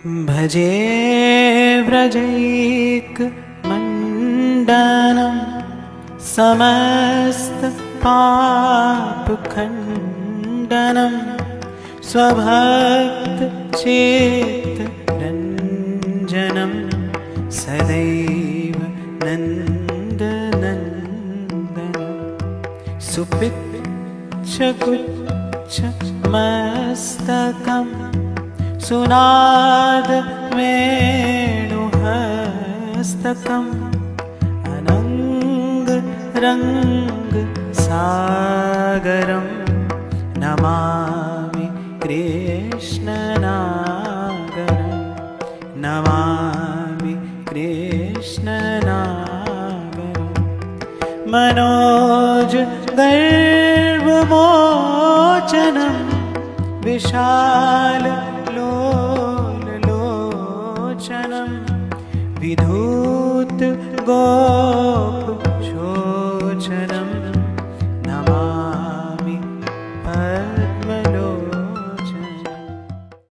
भजे व्रजैकमण्डनं समस्तपापखण्डनं स्वभक्तचेतरञ्जनं सदैव नन्दनन्दनं सुपिच्छकुच्छमस्तकं सुनादवेणुहस्तकम् अनङ्गरङ्गसागरं नमामि कृष्णनागरं नमामि कृष्णनागरं मनोजगर्वमोचनं विशाललोललोचनं विधूतगोपशोचनं नमामि